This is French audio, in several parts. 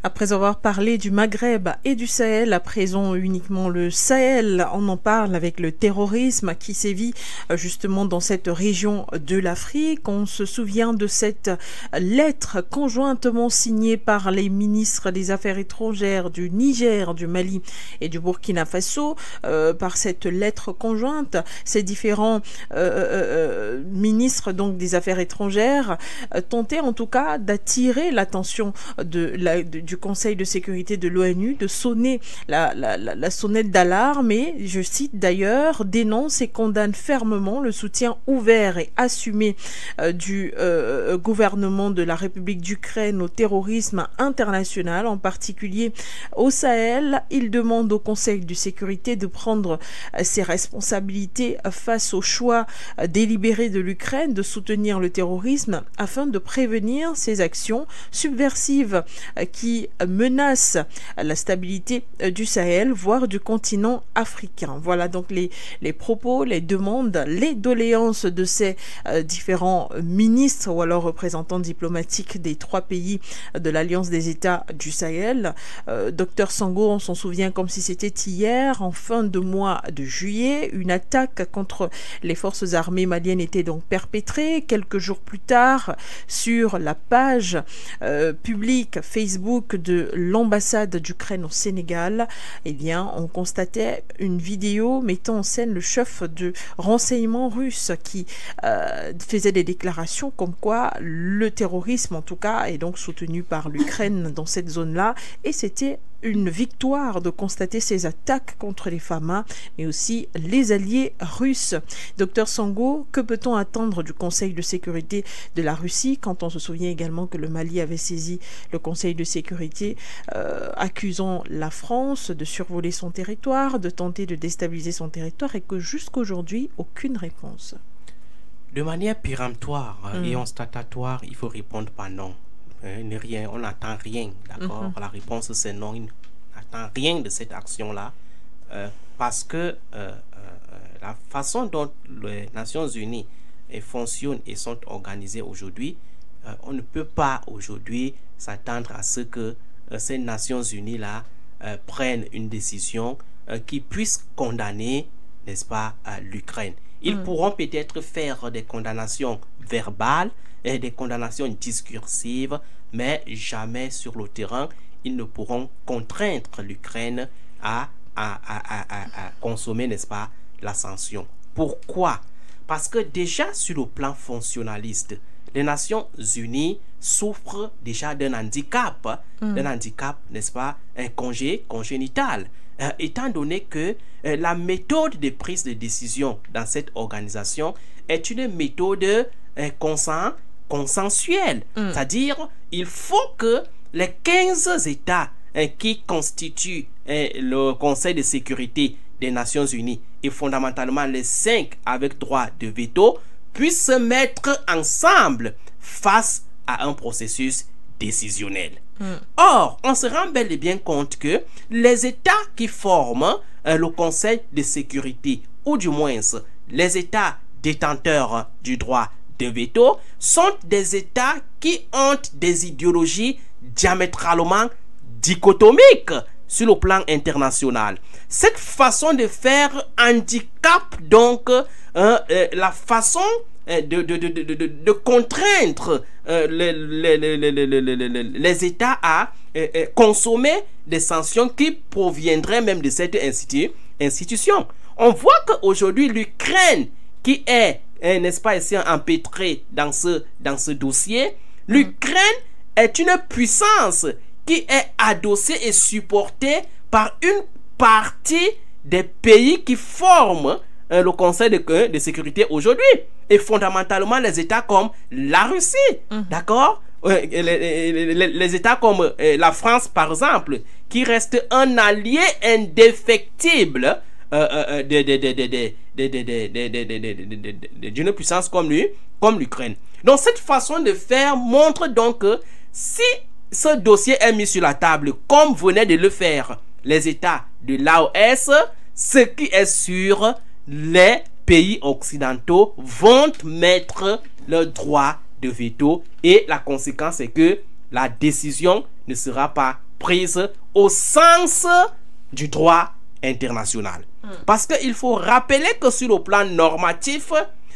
Après avoir parlé du Maghreb et du Sahel, à présent uniquement le Sahel, on en parle avec le terrorisme qui sévit justement dans cette région de l'Afrique. On se souvient de cette lettre conjointement signée par les ministres des Affaires étrangères du Niger, du Mali et du Burkina Faso. Par cette lettre conjointe, ces différents ministres donc des Affaires étrangères tentaient en tout cas d'attirer l'attention du Conseil de sécurité de l'ONU, de sonner la sonnette d'alarme et, je cite d'ailleurs, dénonce et condamne fermement le soutien ouvert et assumé du gouvernement de la République d'Ukraine au terrorisme international, en particulier au Sahel. Il demande au Conseil de sécurité de prendre ses responsabilités face au choix délibéré de l'Ukraine de soutenir le terrorisme afin de prévenir ces actions subversives qui menacent la stabilité du Sahel, voire du continent africain. Voilà donc les propos, les demandes, les doléances de ces différents ministres ou alors représentants diplomatiques des 3 pays de l'Alliance des États du Sahel. Docteur Sango, on s'en souvient comme si c'était hier, en fin de mois de juillet, une attaque contre les forces armées maliennes était donc perpétrée. Quelques jours plus tard, sur la page publique Facebook de l'ambassade d'Ukraine au Sénégal, eh bien, on constatait une vidéo mettant en scène le chef de renseignement russe qui faisait des déclarations comme quoi le terrorisme, en tout cas, est donc soutenu par l'Ukraine dans cette zone-là, et c'était une victoire de constater ces attaques contre les FAMA, mais aussi les alliés russes. Docteur Sango, que peut-on attendre du Conseil de sécurité de la Russie quand on se souvient également que le Mali avait saisi le Conseil de sécurité accusant la France de survoler son territoire, de tenter de déstabiliser son territoire, et que jusqu'aujourd'hui, aucune réponse. De manière péremptoire et constatatoire, il faut répondre par non. Rien, on n'attend rien, d'accord? La réponse c'est non, il n'attend rien de cette action-là, parce que la façon dont les Nations Unies fonctionnent et sont organisées aujourd'hui, on ne peut pas aujourd'hui s'attendre à ce que ces Nations Unies-là prennent une décision qui puisse condamner, n'est-ce pas, l'Ukraine. Ils pourront peut-être faire des condamnations verbales et des condamnations discursives, mais jamais sur le terrain, ils ne pourront contraindre l'Ukraine à consommer, n'est-ce pas, la sanction. Pourquoi? Parce que déjà sur le plan fonctionnaliste, les Nations Unies souffrent déjà d'un handicap, n'est-ce pas, un congénital, étant donné que la méthode de prise de décision dans cette organisation est une méthode consensuelle. C'est-à-dire, il faut que les 15 États qui constituent le Conseil de sécurité des Nations Unies et fondamentalement les 5 avec droit de veto puissent se mettre ensemble face à un processus décisionnel. Or, on se rend bel et bien compte que les États qui forment le Conseil de sécurité, ou du moins les États détenteurs du droit de veto, sont des États qui ont des idéologies diamétralement dichotomiques sur le plan international. Cette façon de faire handicape donc la façon de contraindre les États à consommer des sanctions qui proviendraient même de cette institution. On voit qu'aujourd'hui l'Ukraine, qui est, n'est-ce pas, ici empêtrée dans ce dossier, l'Ukraine est une puissance qui est adossée et supportée par une partie des pays qui forment le Conseil de sécurité aujourd'hui, et fondamentalement les États comme la Russie, d'accord, les États comme la France par exemple, qui reste un allié indéfectible d'une puissance comme l'Ukraine. Donc cette façon de faire montre donc que si ce dossier est mis sur la table comme venaient de le faire les États de l'AOS, ce qui est sûr, les pays occidentaux vont mettre le droit de veto, et la conséquence est que la décision ne sera pas prise au sens du droit international. Parce qu'il faut rappeler que sur le plan normatif,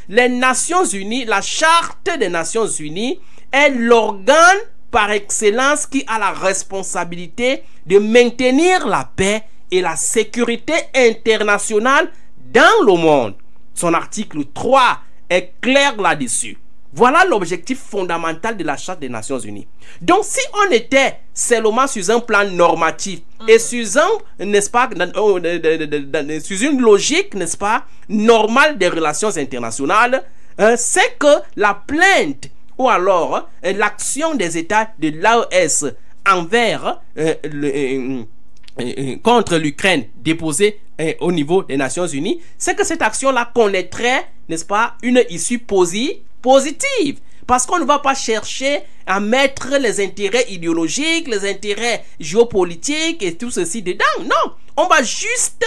les Nations Unies, la Charte des Nations Unies est l'organe par excellence qui a la responsabilité de maintenir la paix et la sécurité internationale dans le monde. Son article 3 est clair là-dessus. Voilà l'objectif fondamental de la Charte des Nations Unies. Donc, si on était seulement sur un plan normatif et sur un, n'est-ce pas, sur une logique, n'est-ce pas, normale des relations internationales, c'est que la plainte ou alors l'action des États de l'AES envers contre l'Ukraine déposée au niveau des Nations Unies, c'est que cette action-là connaîtrait, n'est-ce pas, une issue positive. Parce qu'on ne va pas chercher à mettre les intérêts idéologiques, les intérêts géopolitiques et tout ceci dedans. Non, on va juste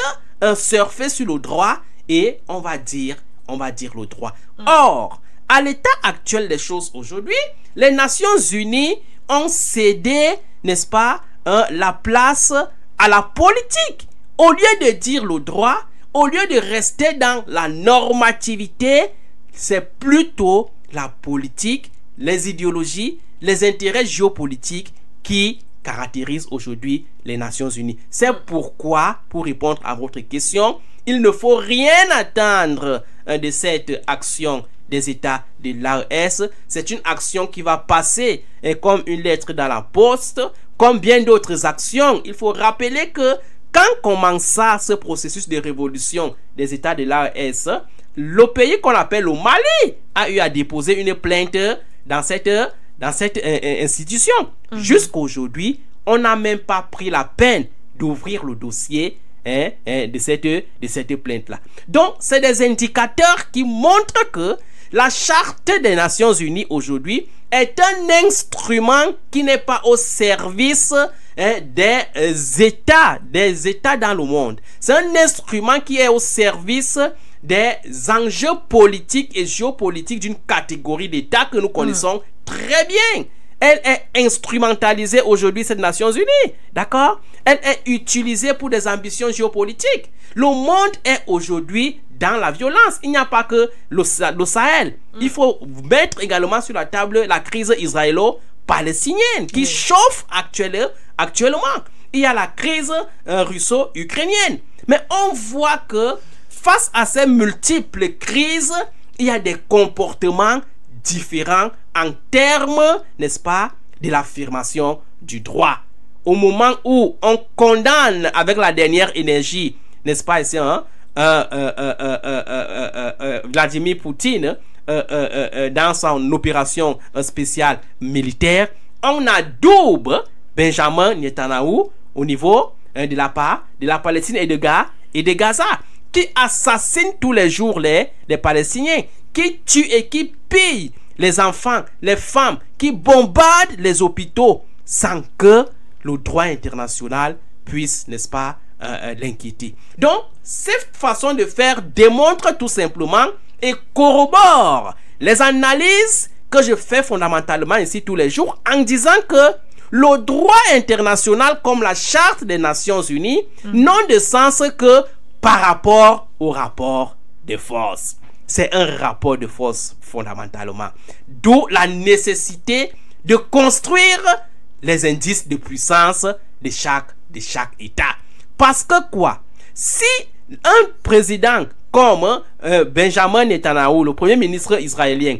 surfer sur le droit et on va dire le droit. Or, à l'état actuel des choses aujourd'hui, les Nations Unies ont cédé, n'est-ce pas, la place à la politique. Au lieu de dire le droit, au lieu de rester dans la normativité, c'est plutôt la politique, les idéologies, les intérêts géopolitiques qui caractérisent aujourd'hui les Nations Unies. C'est pourquoi, pour répondre à votre question, il ne faut rien attendre de cette action des États de l'AES. C'est une action qui va passer comme une lettre dans la poste, comme bien d'autres actions. Il faut rappeler que quand commença ce processus de révolution des États de l'AES, le pays qu'on appelle le Mali a eu à déposer une plainte dans cette institution. Jusqu'à aujourd'hui, on n'a même pas pris la peine d'ouvrir le dossier de cette plainte-là. Donc, c'est des indicateurs qui montrent que la Charte des Nations Unies aujourd'hui est un instrument qui n'est pas au service des États dans le monde. C'est un instrument qui est au service des enjeux politiques et géopolitiques d'une catégorie d'États que nous connaissons très bien. Elle est instrumentalisée aujourd'hui, cette Nations Unies, d'accord? Elle est utilisée pour des ambitions géopolitiques. Le monde est aujourd'hui dans la violence. Il n'y a pas que le Sahel. Il faut mettre également sur la table la crise israélo-palestinienne qui chauffe actuellement. Il y a la crise russo-ukrainienne. Mais on voit que face à ces multiples crises, il y a des comportements différents en termes, n'est-ce pas, de l'affirmation du droit. Au moment où on condamne avec la dernière énergie, n'est-ce pas, ici, Vladimir Poutine dans son opération spéciale militaire, on adoube Benjamin Netanyahu au niveau de la Palestine et de Gaza, qui assassine tous les jours les Palestiniens, qui tue et qui pille les enfants, les femmes, qui bombardent les hôpitaux sans que le droit international puisse, n'est-ce pas, l'inquiéter. Donc, cette façon de faire démontre tout simplement et corrobore les analyses que je fais fondamentalement ici tous les jours en disant que le droit international comme la Charte des Nations Unies n'ont de sens que par rapport au rapport de force. C'est un rapport de force fondamentalement. D'où la nécessité de construire les indices de puissance de chaque État. Parce que quoi? Si un président comme Benjamin Netanyahu, le premier ministre israélien,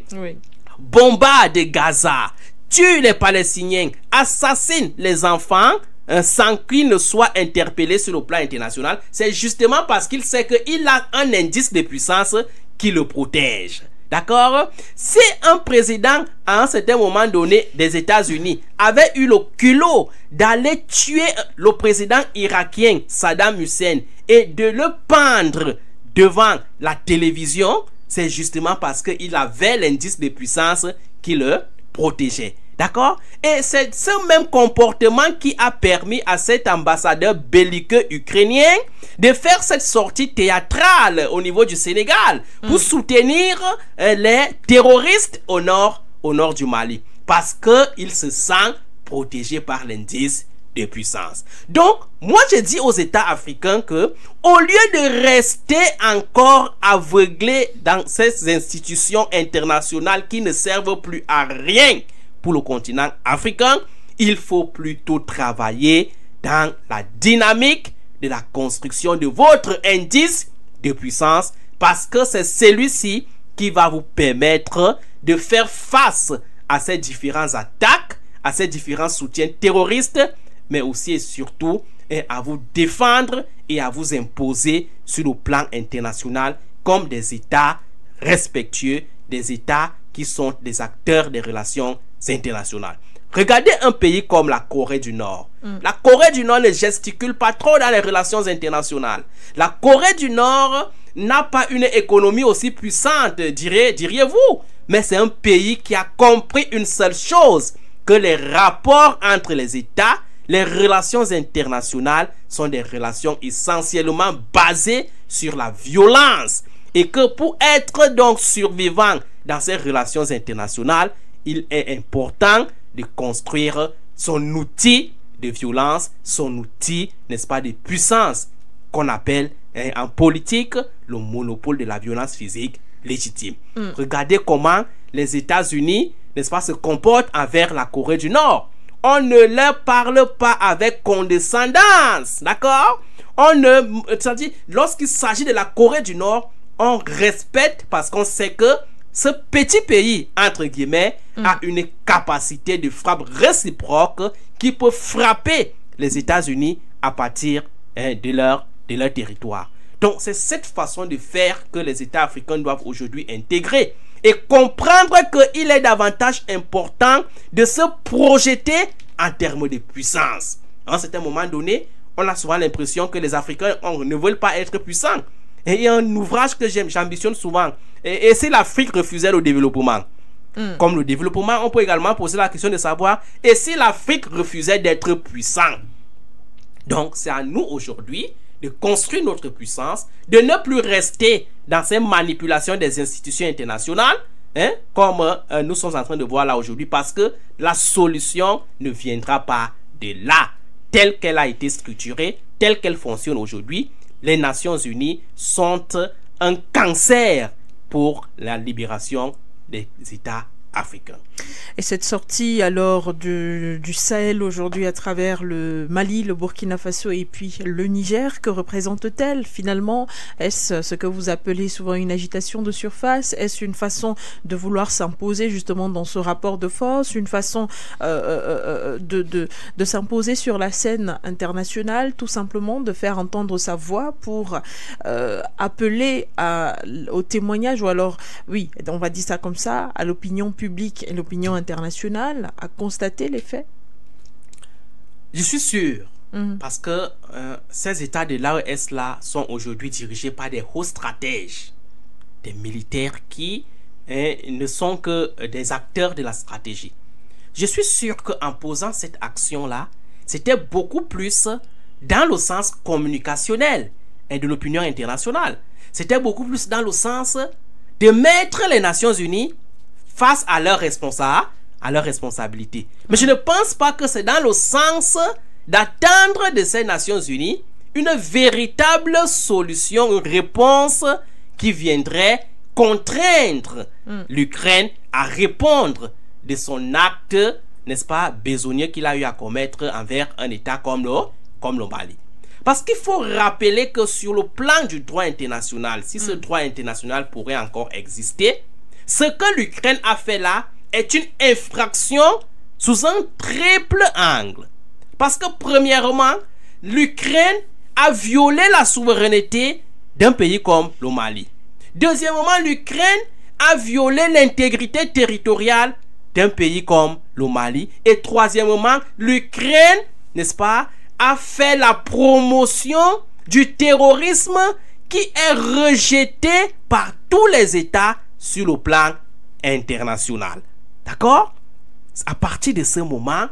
bombarde Gaza, tue les Palestiniens, assassine les enfants, sans qu'il ne soit interpellé sur le plan international, c'est justement parce qu'il sait qu'il a un indice de puissance qui le protège. D'accord? Si un président, à un certain moment donné des États-Unis, avait eu le culot d'aller tuer le président irakien Saddam Hussein et de le pendre devant la télévision, c'est justement parce qu'il avait l'indice de puissance qui le protégeait. D'accord? Et c'est ce même comportement qui a permis à cet ambassadeur belliqueux ukrainien de faire cette sortie théâtrale au niveau du Sénégal pour soutenir les terroristes au nord du Mali. Parce qu'il se sent protégés par l'indice de puissance. Donc, moi je dis aux États africains que, au lieu de rester encore aveuglés dans ces institutions internationales qui ne servent plus à rien pour le continent africain, il faut plutôt travailler dans la dynamique de la construction de votre indice de puissance, parce que c'est celui-ci qui va vous permettre de faire face à ces différentes attaques, à ces différents soutiens terroristes, mais aussi et surtout à vous défendre et à vous imposer sur le plan international comme des États respectueux, des États qui sont des acteurs des relations internationales. Regardez un pays comme la Corée du Nord. La Corée du Nord ne gesticule pas trop dans les relations internationales. La Corée du Nord n'a pas une économie aussi puissante, diriez-vous. Mais c'est un pays qui a compris une seule chose, que les rapports entre les États, les relations internationales sont des relations essentiellement basées sur la violence. Et que pour être donc survivant dans ces relations internationales, il est important de construire son outil de violence, son outil, n'est-ce pas, de puissance, qu'on appelle en politique le monopole de la violence physique légitime. Regardez comment les États-Unis, n'est-ce pas, se comportent envers la Corée du Nord. On ne leur parle pas avec condescendance, d'accord? C'est-à-dire, lorsqu'il s'agit de la Corée du Nord, on respecte parce qu'on sait que ce petit pays, entre guillemets, a une capacité de frappe réciproque qui peut frapper les États-Unis à partir de leur territoire. Donc, c'est cette façon de faire que les États africains doivent aujourd'hui intégrer et comprendre qu'il est davantage important de se projeter en termes de puissance. À un certain moment donné, on a souvent l'impression que les Africains ne veulent pas être puissants. Et il y a un ouvrage que j'ambitionne souvent. Et si l'Afrique refusait le développement, comme le développement, on peut également poser la question de savoir, et si l'Afrique refusait d'être puissant? Donc, c'est à nous aujourd'hui de construire notre puissance, de ne plus rester dans ces manipulations des institutions internationales, comme nous sommes en train de voir là aujourd'hui, parce que la solution ne viendra pas de là. Telle qu'elle a été structurée, telle qu'elle fonctionne aujourd'hui, les Nations Unies sont un cancer pour la libération des États africains. Et cette sortie alors du Sahel aujourd'hui à travers le Mali, le Burkina Faso et puis le Niger, que représente-t-elle finalement? Est-ce ce que vous appelez souvent une agitation de surface? Est-ce une façon de vouloir s'imposer justement dans ce rapport de force? Une façon de s'imposer sur la scène internationale, tout simplement de faire entendre sa voix pour appeler au témoignage, ou alors, oui, on va dire ça comme ça, à l'opinion publique et l'opinion internationale à constater les faits? Je suis sûr, parce que ces États de l'AES là sont aujourd'hui dirigés par des hauts stratèges, des militaires qui ne sont que des acteurs de la stratégie. Je suis sûr qu'en posant cette action là, c'était beaucoup plus dans le sens communicationnel et de l'opinion internationale. C'était beaucoup plus dans le sens de mettre les Nations Unies face à leurs responsabilités. Mais je ne pense pas que c'est dans le sens d'attendre de ces Nations Unies une véritable solution, une réponse qui viendrait contraindre l'Ukraine à répondre de son acte, n'est-ce pas, besogneux qu'il a eu à commettre envers un État comme le Mali. Parce qu'il faut rappeler que sur le plan du droit international, si ce droit international pourrait encore exister, ce que l'Ukraine a fait là est une infraction sous un triple angle. Parce que premièrement, l'Ukraine a violé la souveraineté d'un pays comme le Mali. Deuxièmement, l'Ukraine a violé l'intégrité territoriale d'un pays comme le Mali. Et troisièmement, l'Ukraine, n'est-ce pas, a fait la promotion du terrorisme qui est rejeté par tous les États sur le plan international. D'accord? À partir de ce moment,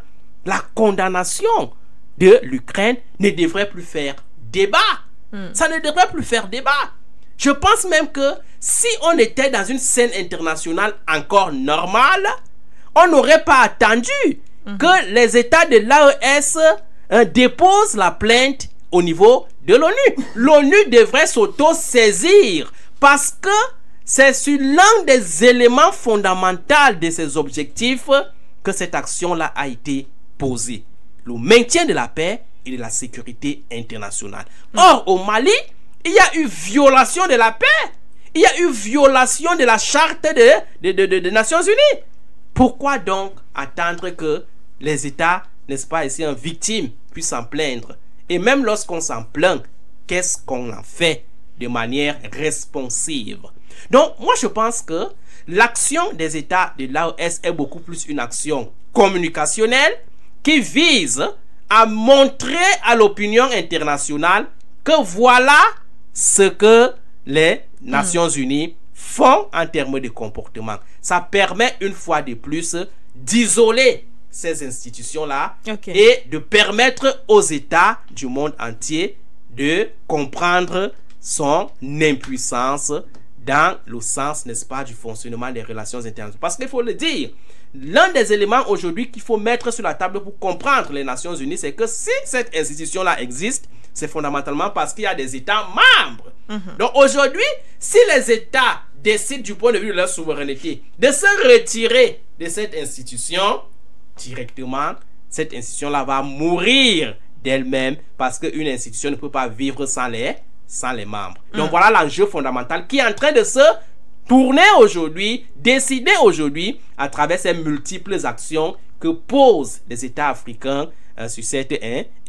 la condamnation de l'Ukraine ne devrait plus faire débat. Ça ne devrait plus faire débat. Je pense même que si on était dans une scène internationale encore normale, on n'aurait pas attendu que les États de l'AES déposent la plainte au niveau de l'ONU. L'ONU devrait s'auto-saisir parce que c'est sur l'un des éléments fondamentaux de ces objectifs que cette action-là a été posée. Le maintien de la paix et de la sécurité internationale. Or, au Mali, il y a eu violation de la paix. Il y a eu violation de la charte des Nations Unies. Pourquoi donc attendre que les États, n'est-ce pas, ici, en victime, puissent s'en plaindre? Et même lorsqu'on s'en plaint, qu'est-ce qu'on en fait de manière responsive? Donc, moi, je pense que l'action des États de l'AES est beaucoup plus une action communicationnelle qui vise à montrer à l'opinion internationale que voilà ce que les Nations Unies font en termes de comportement. Ça permet une fois de plus d'isoler ces institutions-là et de permettre aux États du monde entier de comprendre son impuissance dans le sens, n'est-ce pas, du fonctionnement des relations internationales. Parce qu'il faut le dire, l'un des éléments aujourd'hui qu'il faut mettre sur la table pour comprendre les Nations Unies, c'est que si cette institution-là existe, c'est fondamentalement parce qu'il y a des États membres. Donc aujourd'hui, si les États décident du point de vue de leur souveraineté de se retirer de cette institution, directement, cette institution-là va mourir d'elle-même parce qu'une institution ne peut pas vivre sans les membres. Donc voilà l'enjeu fondamental qui est en train de se tourner aujourd'hui, décider aujourd'hui à travers ces multiples actions que posent les États africains sur cette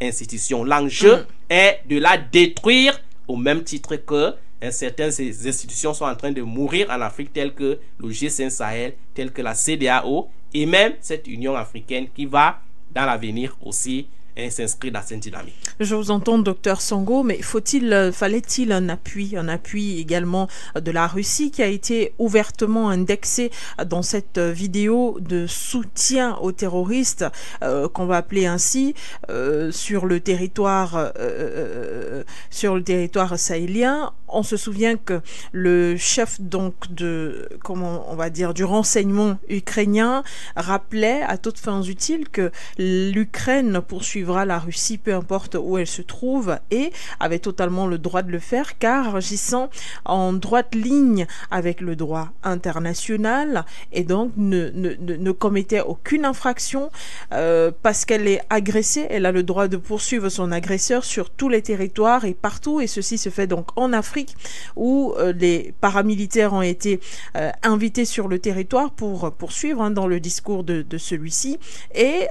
institution. L'enjeu est de la détruire au même titre que certaines institutions sont en train de mourir en Afrique, telles que le G5 Sahel, telles que la CEDEAO et même cette Union africaine qui va dans l'avenir aussi s'inscrit dans cette dynamique. Je vous entends, docteur Sango, mais fallait-il un appui également de la Russie qui a été ouvertement indexé dans cette vidéo de soutien aux terroristes, qu'on va appeler ainsi, sur le territoire sahélien. On se souvient que le chef donc du renseignement ukrainien rappelait à toutes fins utiles que l'Ukraine poursuivra la Russie peu importe où elle se trouve et avait totalement le droit de le faire car agissant en droite ligne avec le droit international et donc ne commettait aucune infraction parce qu'elle est agressée, elle a le droit de poursuivre son agresseur sur tous les territoires et partout, et ceci se fait donc en Afrique où les paramilitaires ont été invités sur le territoire pour poursuivre dans le discours de celui-ci, et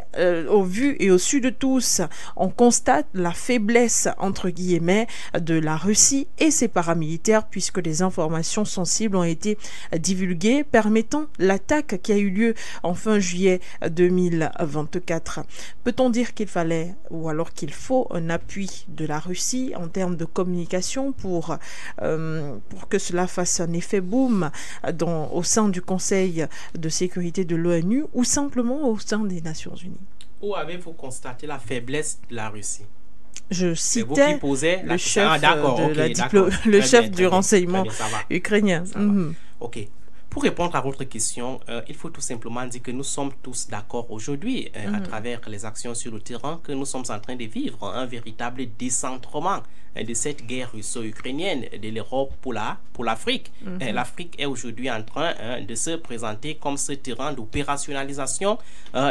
au vu et au su de tous, on constate la faiblesse entre guillemets de la Russie et ses paramilitaires puisque des informations sensibles ont été divulguées permettant l'attaque qui a eu lieu en fin juillet 2024. Peut-on dire qu'il fallait ou alors qu'il faut un appui de la Russie en termes de communication pour que cela fasse un effet boom au sein du Conseil de sécurité de l'ONU ou simplement au sein des Nations Unies? Où avez-vous constaté la faiblesse de la Russie? Je citais le chef du renseignement ukrainien. Ok. Pour répondre à votre question, il faut tout simplement dire que nous sommes tous d'accord aujourd'hui, à travers les actions sur le terrain, que nous sommes en train de vivre un véritable décentrement de cette guerre russo-ukrainienne de l'Europe pour l'Afrique. L'Afrique est aujourd'hui en train de se présenter comme ce terrain d'opérationnalisation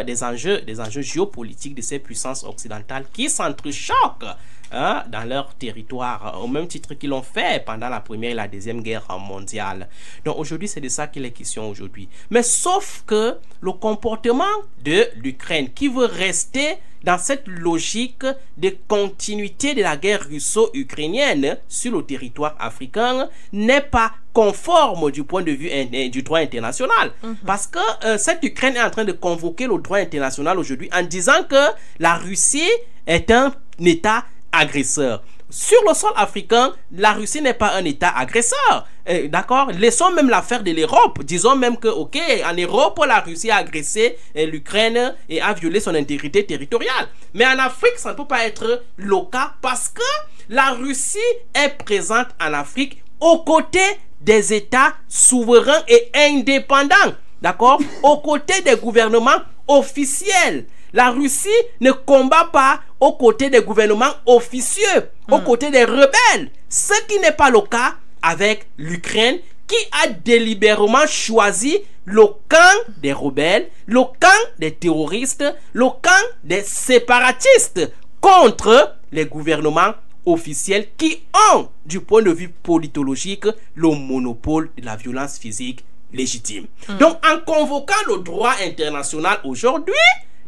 des enjeux géopolitiques de ces puissances occidentales qui s'entrechoquent dans leur territoire, au même titre qu'ils l'ont fait pendant la Première et la Deuxième Guerre mondiale. Donc aujourd'hui, c'est de ça qu'il est question aujourd'hui. Mais sauf que le comportement de l'Ukraine, qui veut rester dans cette logique de continuité de la guerre russo-ukrainienne sur le territoire africain, n'est pas conforme du point de vue du droit international. Parce que cette Ukraine est en train de convoquer le droit international aujourd'hui en disant que la Russie est un État agresseur. Sur le sol africain, la Russie n'est pas un État agresseur. D'accord? Laissons même l'affaire de l'Europe. Disons même que, ok, en Europe, la Russie a agressé l'Ukraine et a violé son intégrité territoriale. Mais en Afrique, ça ne peut pas être le cas parce que la Russie est présente en Afrique aux côtés des États souverains et indépendants. D'accord? Aux côtés des gouvernements officiels. la Russie ne combat pas aux côtés des gouvernements officieux, aux côtés des rebelles. Ce qui n'est pas le cas avec l'Ukraine, qui a délibérément choisi le camp des rebelles, le camp des terroristes, le camp des séparatistes contre les gouvernements officiels qui ont, du point de vue politologique, le monopole de la violence physique légitime. Donc, en convoquant le droit international aujourd'hui,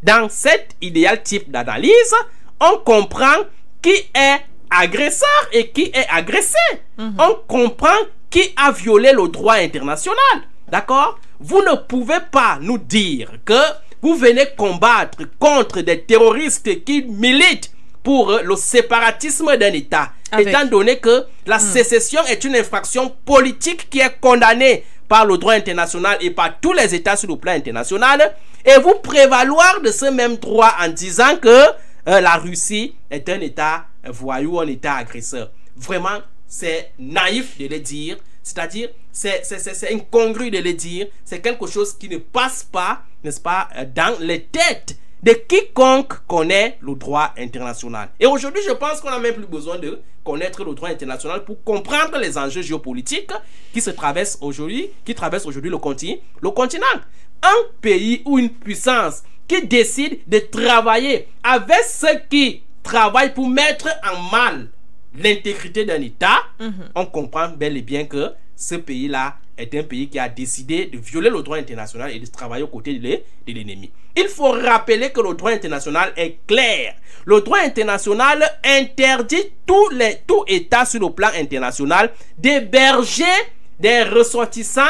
dans cet idéal type d'analyse, on comprend qui est agresseur et qui est agressé. On comprend qui a violé le droit international. D'accord? Vous ne pouvez pas nous dire que vous venez combattre contre des terroristes qui militent pour le séparatisme d'un État, étant donné que la sécession est une infraction politique qui est condamnée par le droit international et par tous les États sur le plan international, et vous prévaloir de ce même droit en disant que la Russie est un État voyou, un État agresseur. Vraiment, c'est naïf de le dire, c'est-à-dire, c'est incongru de le dire, c'est quelque chose qui ne passe pas, n'est-ce pas, dans les têtes de quiconque connaît le droit international. Et aujourd'hui, je pense qu'on n'a même plus besoin de connaître le droit international pour comprendre les enjeux géopolitiques qui traversent aujourd'hui le continent. Un pays ou une puissance qui décide de travailler avec ceux qui travaillent pour mettre en mal l'intégrité d'un État, on comprend bel et bien que ce pays-là est un pays qui a décidé de violer le droit international et de travailler aux côtés de l'ennemi. Il faut rappeler que le droit international est clair. Le droit international interdit tout État sur le plan international d'héberger des ressortissants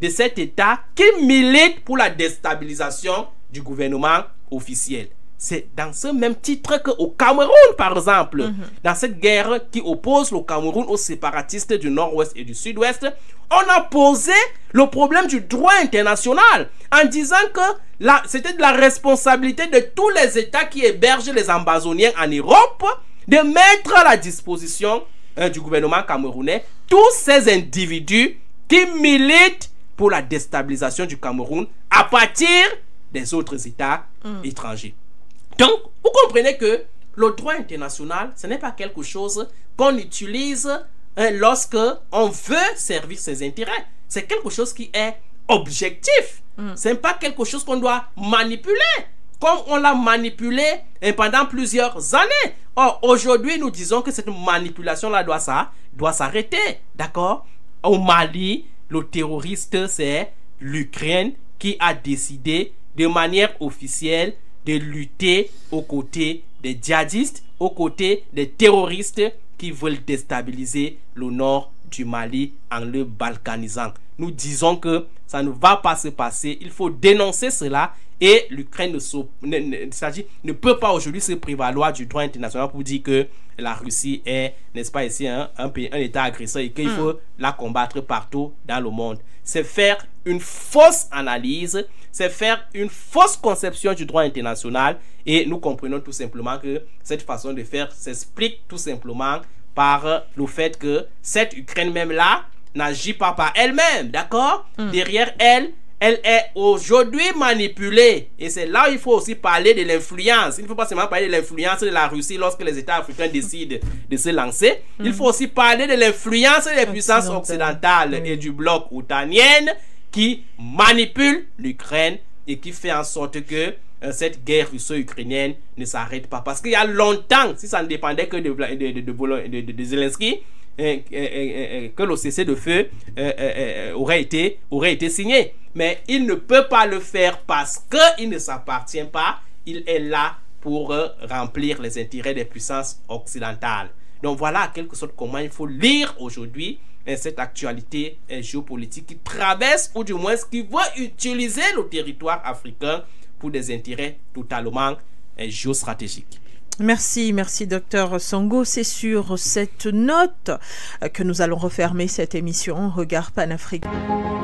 de cet État qui militent pour la déstabilisation du gouvernement officiel. C'est dans ce même titre qu'au Cameroun, par exemple, dans cette guerre qui oppose le Cameroun aux séparatistes du nord-ouest et du sud-ouest, on a posé le problème du droit international en disant que c'était de la responsabilité de tous les États qui hébergent les Amazoniens en Europe de mettre à la disposition du gouvernement camerounais tous ces individus qui militent pour la déstabilisation du Cameroun à partir des autres États étrangers. Donc, vous comprenez que le droit international, ce n'est pas quelque chose qu'on utilise lorsque on veut servir ses intérêts. C'est quelque chose qui est objectif. Ce n'est pas quelque chose qu'on doit manipuler, comme on l'a manipulé pendant plusieurs années. Or, aujourd'hui, nous disons que cette manipulation-là doit s'arrêter. D'accord? Au Mali, le terroriste, c'est l'Ukraine qui a décidé de manière officielle de lutter aux côtés des djihadistes, aux côtés des terroristes qui veulent déstabiliser le nord du Mali en le balkanisant. Nous disons que ça ne va pas se passer. Il faut dénoncer cela et l'Ukraine ne peut pas aujourd'hui se prévaloir du droit international pour dire que la Russie est, n'est-ce pas ici, un État agresseur et qu'il faut la combattre partout dans le monde. C'est faire une fausse analyse, c'est faire une fausse conception du droit international et nous comprenons tout simplement que cette façon de faire s'explique tout simplement par le fait que cette Ukraine même là n'agit pas par elle-même, d'accord? Derrière elle, elle est aujourd'hui manipulée. Et c'est là où il faut aussi parler de l'influence. Il ne faut pas seulement parler de l'influence de la Russie lorsque les États africains décident de se lancer. Il faut aussi parler de l'influence des puissances occidentales et du bloc outanien qui manipule l'Ukraine et qui fait en sorte que cette guerre russo-ukrainienne ne s'arrête pas. Parce qu'il y a longtemps, si ça ne dépendait que de Zelensky, que le cessez-le-feu aurait été signé. Mais il ne peut pas le faire parce qu'il ne s'appartient pas. Il est là pour remplir les intérêts des puissances occidentales. Donc voilà en quelque sorte comment il faut lire aujourd'hui cette actualité géopolitique qui traverse, ou du moins qui veut utiliser le territoire africain pour des intérêts totalement géostratégiques. Merci, merci Dr Songo. C'est sur cette note que nous allons refermer cette émission Regard panafricain.